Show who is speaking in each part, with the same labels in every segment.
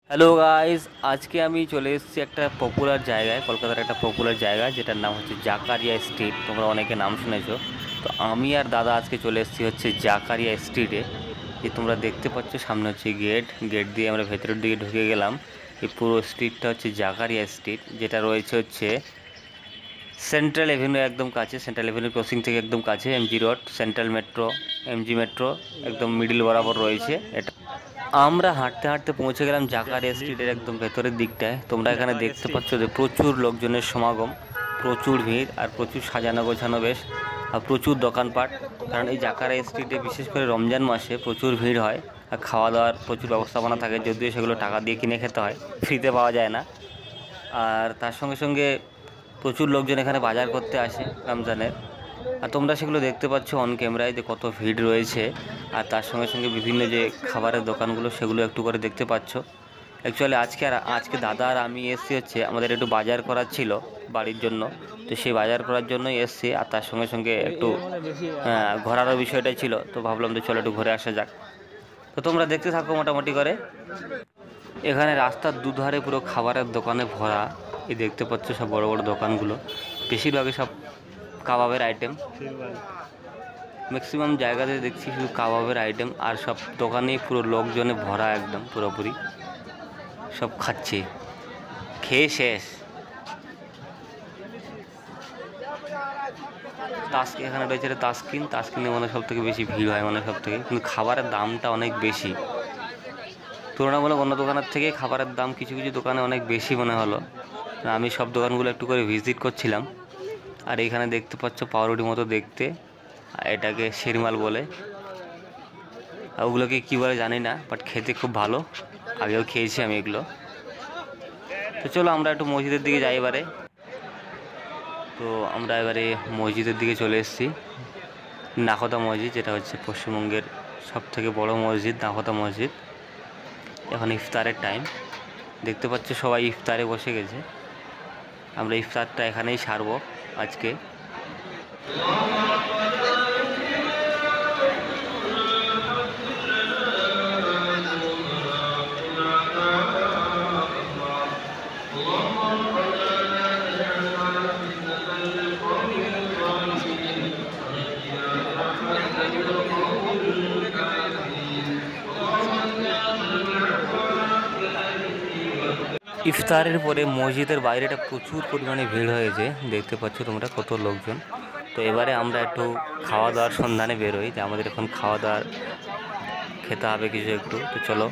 Speaker 1: Hello guys, আজকে আমি চলে এসেছি একটা পপুলার জায়গায়, কলকাতার একটা পপুলার জায়গা যেটার নাম হচ্ছে জাকারিয়া স্ট্রিট। তোমরা অনেকে নাম শুনেছো। তো আমি আর দাদা আজকে চলে এসেছি হচ্ছে জাকারিয়া স্ট্রিটে। যে তোমরা দেখতে পাচ্ছ সামনে হচ্ছে গেট, গেট দিয়ে আমরা ভেতরের দিকে ঢুকে গেলাম। এই পুরো স্ট্রিটটা হচ্ছে জাকারিয়া স্ট্রিট, যেটা রয়েছে হচ্ছে সেন্ট্রাল এভিনিউ একদম কাছে, সেন্ট্রাল এভিনিউ ক্রসিং থেকে একদম কাছে। MG road, central metro, MG metro একদম মিডিল বরাবর রয়েছে এটা। আমরা হাঁটতে হাঁটতে পৌঁছে গেলাম জাকারিয়া স্ট্রিটের একদম ভেতরের দিকটায়। তোমরা এখানে দেখতে পাচ্ছ যে প্রচুর লোকজনের সমাগম, প্রচুর ভিড়, আর প্রচুর সাজানো গোছানো বেশ, আর প্রচুর দোকানপাট। কারণ এই জাকারিয়া স্ট্রিটে বিশেষ করে রমজান মাসে প্রচুর ভিড় হয়, আর খাওয়া দাওয়ার প্রচুর ব্যবস্থাপনা থাকে, যদিও সেগুলো টাকা দিয়ে কিনে খেতে হয়, ফ্রিতে পাওয়া যায় না। আর তার সঙ্গে সঙ্গে প্রচুর লোকজন এখানে বাজার করতে আসে রমজানের। আর তোমরা সেগুলো দেখতে পাচ্ছ অন ক্যামেরায় যে কত ভিড় রয়েছে। আর তার সঙ্গে সঙ্গে বিভিন্ন যে খাবারের দোকানগুলো সেগুলো একটু করে দেখতে পাচ্ছ। অ্যাকচুয়ালি আজকে দাদা আর আমি এসছি হচ্ছে আমাদের একটু বাজার করার ছিল বাড়ির জন্য। তো সেই বাজার করার জন্যই এসছি, আর তার সঙ্গে সঙ্গে একটু ঘোরারও বিষয়টাই ছিল। তো ভাবলাম যে চলো একটু ঘুরে আসা যাক। তো তোমরা দেখতে থাকো মোটামুটি করে। এখানে রাস্তার দুধারে পুরো খাবারের দোকানে ভরা। এই দেখতে পাচ্ছ সব বড় বড় দোকানগুলো, বেশিরভাগই সব কাবাবের আইটেম। ম্যাক্সিমাম জায়গাতে দেখছি শুধু কাবাবের আইটেম, আর সব দোকানেই পুরো লোকজনে ভরা একদম পুরোপুরি। সব খাচ্ছে, খেয়ে শেষ। এখানে রয়েছে তাস্কিনে মানে সব থেকে বেশি ভিড় হয়, মানে সব থেকে, কিন্তু খাবারের দামটা অনেক বেশি তুলনামূলক অন্য দোকানের থেকে। খাবারের দাম কিছু কিছু দোকানে অনেক বেশি মনে হলো। আমি সব দোকানগুলো একটু করে ভিজিট করছিলাম। আর এখানে দেখতে পাচ্ছ পাউরুটির মতো দেখতে, এটাকে শিরমাল বলে। আর ওগুলোকে কী বলে জানি না, বাট খেতে খুব ভালো, আগেও খেয়েছি আমি এগুলো। তো চলো আমরা একটু মসজিদের দিকে যাই এবারে। তো আমরা এবারে মসজিদের দিকে চলে এসেছি, নাখোদা মসজিদ, যেটা হচ্ছে পশ্চিমবঙ্গের সবথেকে বড় মসজিদ, নাখোদা মসজিদ। এখন ইফতারের টাইম, দেখতে পাচ্ছ সবাই ইফতারে বসে গেছে। আমরা ইফতারটা এখানেই সারবো আজকে। ইফতারের পরে মসজিদের বাইরেটা প্রচুর পরিমাণে ভিড় হয়েছে, দেখতে পাচ্ছ তোমরা কত লোকজন। তো এবারে আমরা একটু খাওয়া দাওয়ার সন্ধানে বেরোই, যে আমাদের এখন খাওয়া দাওয়ার খেতে হবে কিছু একটু। তো চলো।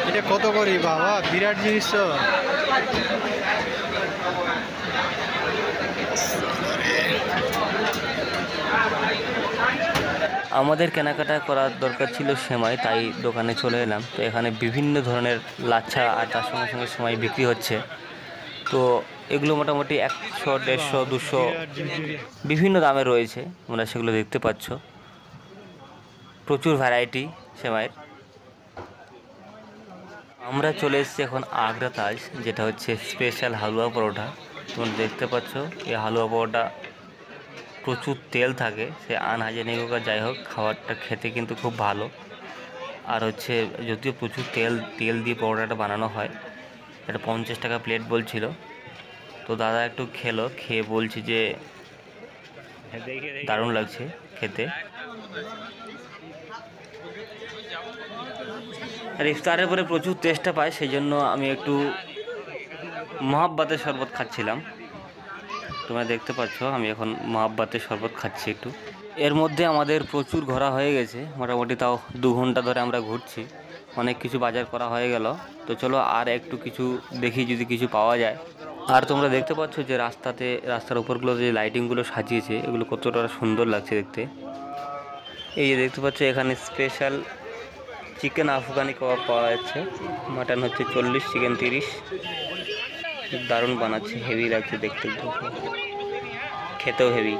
Speaker 2: এটা কত করি বাবা, বিরাট জিনিস তো।
Speaker 1: আমাদের কেনাকাটা করার দরকার ছিল সেমাই, তাই দোকানে চলে এলাম। তো এখানে বিভিন্ন ধরনের লাচ্ছা আর তার সঙ্গে সঙ্গে সেমাই বিক্রি হচ্ছে। তো এগুলো মোটামুটি 100, 150, 200 বিভিন্ন দামে রয়েছে, তোমরা সেগুলো দেখতে পাচ্ছ। প্রচুর ভ্যারাইটি সেমাইয়ের। আমরা চলে এসেছি এখন আগ্রা তাজ, যেটা হচ্ছে স্পেশাল হালুয়া পরোটা। তোমরা দেখতে পাচ্ছ এই হালুয়া পরোটা প্রচুর তেল থাকে, সে আনহাইজেনিক হোক আর যাই হোক, খাবারটা খেতে কিন্তু খুব ভালো। আর হচ্ছে যদিও প্রচুর তেল দিয়ে পরোটাটা বানানো হয়। এটা 50 টাকা প্লেট বলছিল। তো দাদা একটু খেলো, খেয়ে বলছি যে দারুণ লাগছে খেতে। আর ইফতারের পরে প্রচুর তেষ্টা পায়, সেই জন্য আমি একটু মহাব্বাতের শরবত খাচ্ছিলাম। তোমরা দেখতে পাচ্ছ আমি এখন মহাব্বাতের শরবত খাচ্ছি একটু। এর মধ্যে আমাদের প্রচুর ঘোরা হয়ে গেছে, মোটামুটি তাও 2 ঘন্টা ধরে আমরা ঘুরছি। অনেক কিছু বাজার করা হয়ে গেল। তো চলো আর একটু কিছু দেখি যদি কিছু পাওয়া যায়। আর তোমরা দেখতে পাচ্ছ যে রাস্তার উপরগুলো যে লাইটিংগুলো সাজিয়েছে, এগুলো কতটা সুন্দর লাগছে দেখতে। এই যে দেখতে পাচ্ছ এখানে স্পেশাল চিকেন আফগানি কাবাব পাওয়া যাচ্ছে। মাটন হচ্ছে 40, চিকেন 30। দারুণ বানাচ্ছে, হেভি লাগছে দেখতে, খেতেও হেভি।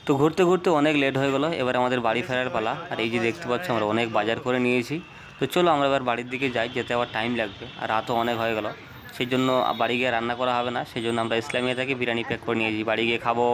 Speaker 1: তো ঘুরতে ঘুরতে অনেক লেট হয়ে গেলো, এবার আমাদের বাড়ি ফেরার পালা। আর এই যে দেখতে পাচ্ছ আমরা অনেক বাজার করে নিয়েছি। তো চলো আমরা এবার বাড়ির দিকে যাই, যেতে আবার টাইম লাগবে, আর রাতও অনেক হয়ে গেল। সেই জন্য বাড়ি গিয়ে রান্না করা হবে না, সেই জন্য আমরা ইসলামিয়া থেকে বিরিয়ানি প্যাক করে নিয়েছি, বাড়ি গিয়ে খাবো।